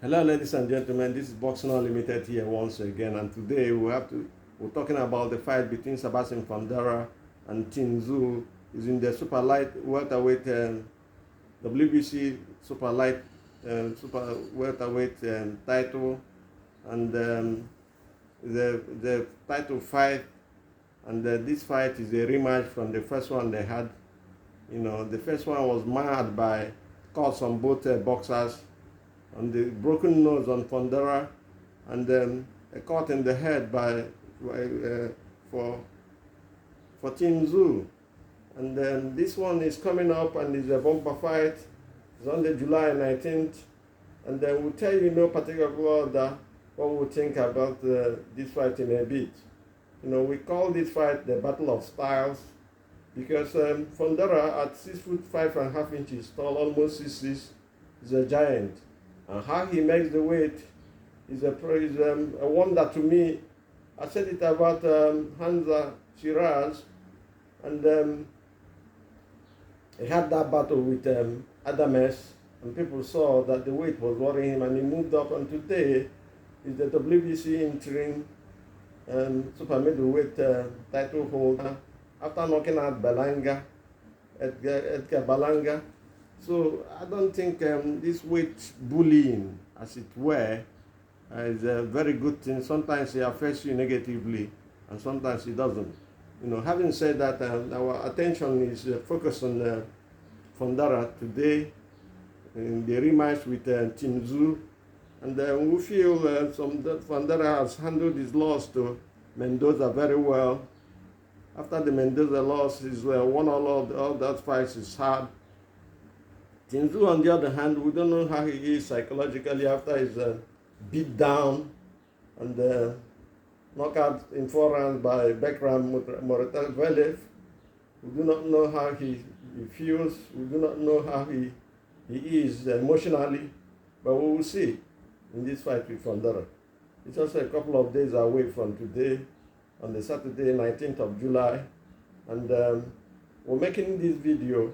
Hello, ladies and gentlemen. This is Boxing Unlimited here once again, and today we're talking about the fight between Sebastian Fundora and Tszyu. Is in the super light welterweight WBC super welterweight title, and the title fight, and this fight is a rematch from the first one they had. The first one was marred by cuts on both boxers, on the broken nose on Fundora, and then a cut in the head for Tszyu. And then this one is coming up and is a bumper fight. It's on the July 19th, and then we'll tell you no particular order what we think about this fight in a bit. We call this fight the Battle of Styles because Fundora at 6'5.5" tall, almost 6'6", is a giant. And how he makes the weight is a wonder to me. I said it about Hansa Shiraz, and he had that battle with Adames, and people saw that the weight was worrying him, and he moved up, and today is the WBC interim super middleweight title holder after knocking out Edgar Berlanga. So I don't think this weight bullying, as it were, is a very good thing. Sometimes it affects you negatively, and sometimes it doesn't. Having said that, our attention is focused on Fundora today in the rematch with Tszyu, and we feel that Fundora has handled his loss to Mendoza very well. After the Mendoza loss, he's won all that fights is hard. Tszyu, on the other hand, we don't know how he is psychologically after his beat down and knockout in 4 rounds by Bekram Moratavelev. We do not know how he feels. We do not know how he is emotionally, but we will see in this fight with Fundora. It's also a couple of days away from today, on the Saturday, 19th of July, and we're making this video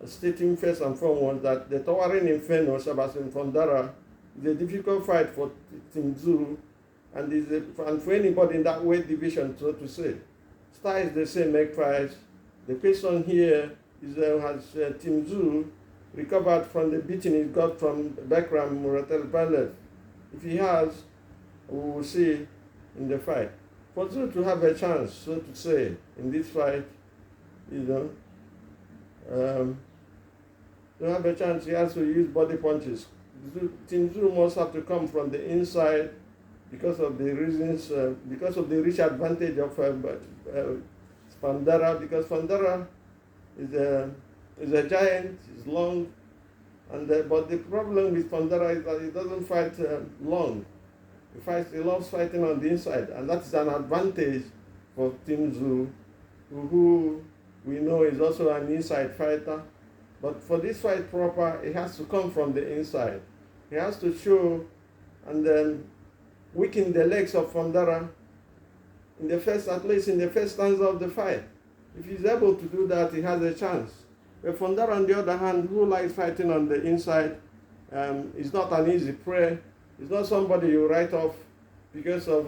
stating first and foremost that the towering inferno Sebastian Fundora is a difficult fight for Tszyu, and for anybody in that weight division, so to say. Style is the same, make fights. The question here is has Tszyu recovered from the beating he got from Bekram Moratavelev? If he has, we will see in the fight. For Tszyu to have a chance, so to say, in this fight, to have a chance, he has to use body punches. Tszyu must have to come from the inside because of the reasons, because of the rich advantage of Fundora, because Fundora is a giant, is long, and but the problem with Fundora is that he doesn't fight long. He loves fighting on the inside, and that is an advantage for Tszyu, who we know is also an inside fighter. But for this fight proper, it has to come from the inside. He has to show and then weaken the legs of Fundora at least in the first stanza of the fight. If he's able to do that, he has a chance. But Fundora, on the other hand, who likes fighting on the inside, is not an easy prey. It's not somebody you write off because of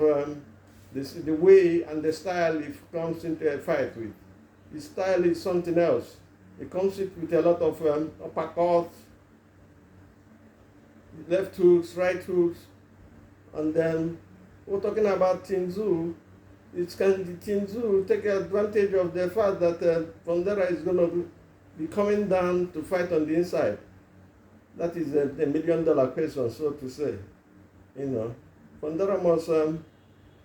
the way and the style he comes into a fight with. His style is something else. It comes with a lot of uppercuts, left hooks, right hooks, and then we're talking about Tszyu. Can Tszyu take advantage of the fact that Fundora is going to be coming down to fight on the inside? That is a $1 million question, so to say. Fundora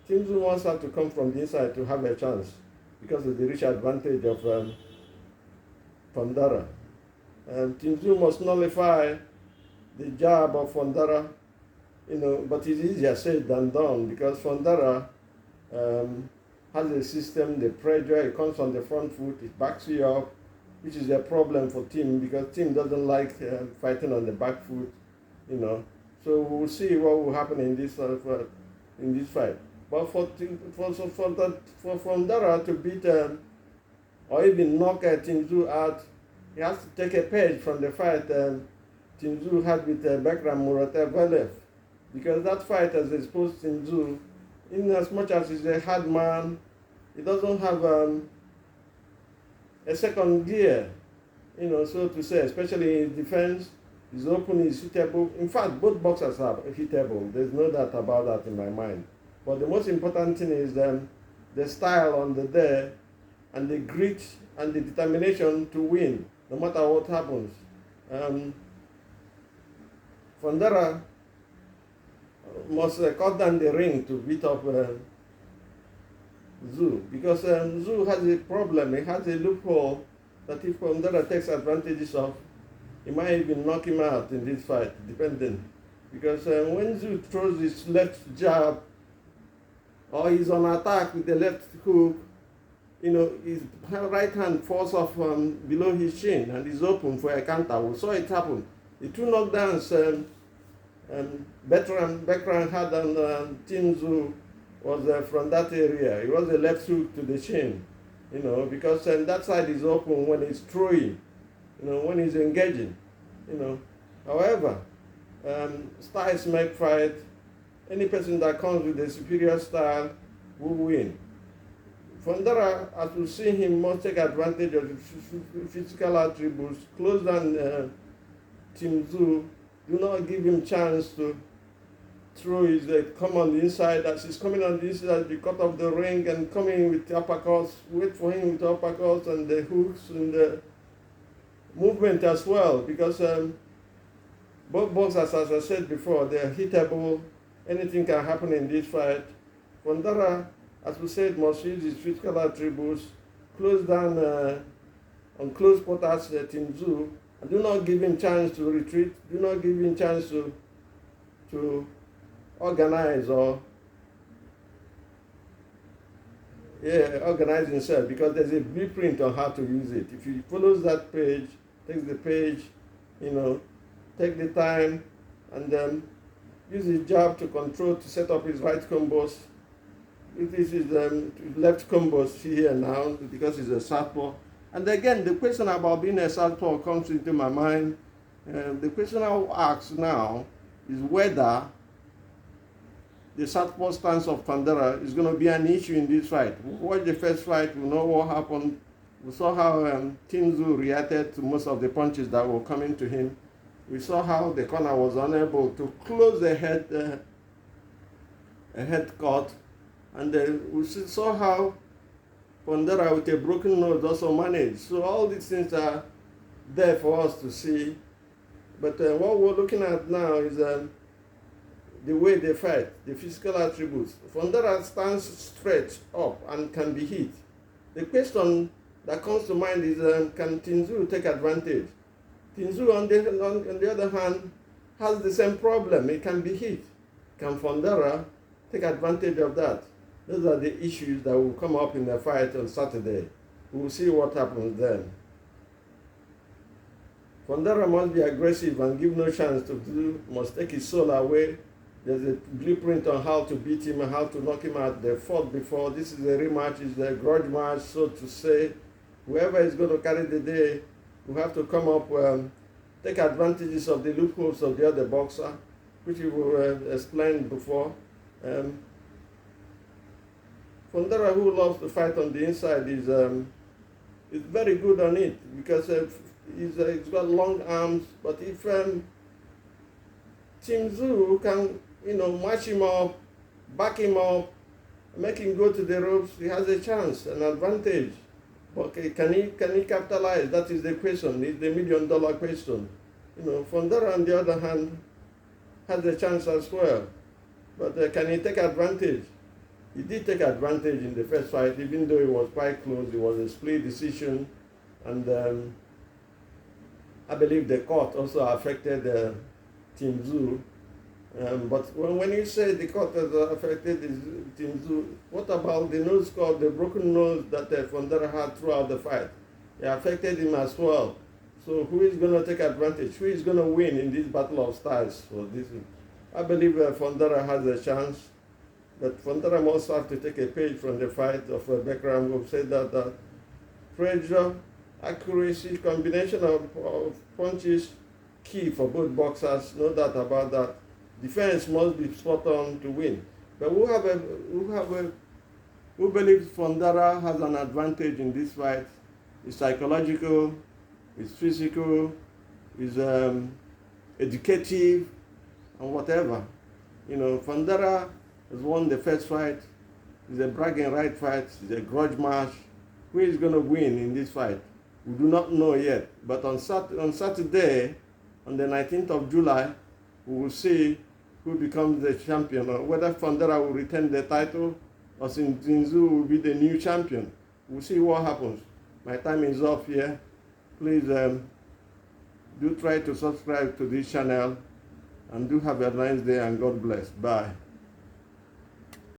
Tszyu must have to come from the inside to have a chance because of the rich advantage of Fundora. Tszyu must nullify the jab of Fundora, but it's easier said than done because Fundora has a system, the pressure, it comes on the front foot, it backs you up, which is a problem for Tim because Tim doesn't like fighting on the back foot, So we'll see what will happen in this fight. But for Fundora to beat or even knock Tszyu out, he has to take a page from the fight Tszyu had with Bekram Muratov, because that fight has exposed Tszyu. In as much as he's a hard man, he doesn't have a second gear, so to say, especially in defense. His open is hittable. In fact, both boxers are hittable. There's no doubt about that in my mind. But the most important thing is the style on the day and the grit and the determination to win, no matter what happens. Fundora must cut down the ring to beat up Tszyu, because Tszyu has a problem. He has a loophole that if Fundora takes advantages of, he might even knock him out in this fight, depending. Because when Tszyu throws his left jab, or he's on attack with the left hook, his right hand falls off below his chin and is open for a counter. We saw it happen. The two knockdowns Bekram had on Tszyu was from that area. It was a left hook to the chin, because that side is open when he's throwing, when he's engaging, However, styles make fight. Any person that comes with a superior style will win. Fundora, as we see him, must take advantage of the physical attributes, close down Tszyu, do not give him chance to throw his come on the inside. As he's coming on the inside, you cut off the ring and come in with the uppercuts, wait for him with the uppercuts and the hooks and the movement as well, because both boxers, as I said before, they're hittable. Anything can happen in this fight. Fundora, as we said, must use his physical attributes, close down on close quarters Tszyu, and do not give him chance to retreat. Do not give him chance to organize or organize himself, because there's a blueprint on how to use it. If he follows that page, takes the page, take the time, and use his jab to control, to set up his right combos. This is left combos here now, because he's a southpaw. And again, the question about being a southpaw comes into my mind. The question I'll ask now is whether the southpaw stance of Fundora is going to be an issue in this fight. We watched the first fight, we know what happened. We saw how Tszyu reacted to most of the punches that were coming to him. We saw how the corner was unable to close the head cut. And we saw how Fundora with a broken nose also managed. So all these things are there for us to see. But what we're looking at now is the way they fight, the physical attributes. Fundora stands straight up and can be hit. The question that comes to mind is, can Tszyu take advantage? Tszyu, on the other hand, has the same problem. It can be hit. Can Fundora take advantage of that? Those are the issues that will come up in the fight on Saturday. We will see what happens then. Fundora must be aggressive and give no chance to Tszyu, must take his soul away. There's a blueprint on how to beat him and how to knock him out. They fought before. This is a rematch, it's a grudge match, so to say. Whoever is going to carry the day will have to come up, take advantages of the loopholes of the other boxer, which we will explain before. Fundora, who loves to fight on the inside, is very good on it, because he's got long arms. But if Tszyu can, match him up, back him up, make him go to the ropes, he has a chance, an advantage. But can he capitalize? That is the question. It's the $1 million question. Fundora, on the other hand, has a chance as well. But can he take advantage? He did take advantage in the first fight, even though it was quite close. It was a split decision, and I believe the court also affected Tszyu. But when you say the court has affected Tszyu, what about the nose cut, the broken nose that Fundora had throughout the fight? It affected him as well. So who is going to take advantage? Who is going to win in this battle of styles? For this, I believe Fundora has a chance. But Fundora must have to take a page from the fight of Bekram, who said that pressure, accuracy, combination of punches key for both boxers, no doubt about that. Defense must be spot on to win. But who believes Fundora has an advantage in this fight? It's psychological, it's physical, it's educative, and whatever. You know, Fundora has won the first fight. It's a bragging right fight. It's a grudge match. Who is going to win in this fight? We do not know yet. But on Saturday, on the 19th of July, we will see who becomes the champion, or whether Fundora will retain the title or Tszyu will be the new champion. We'll see what happens. My time is up here. Please do try to subscribe to this channel, and do have a nice day, and God bless. Bye.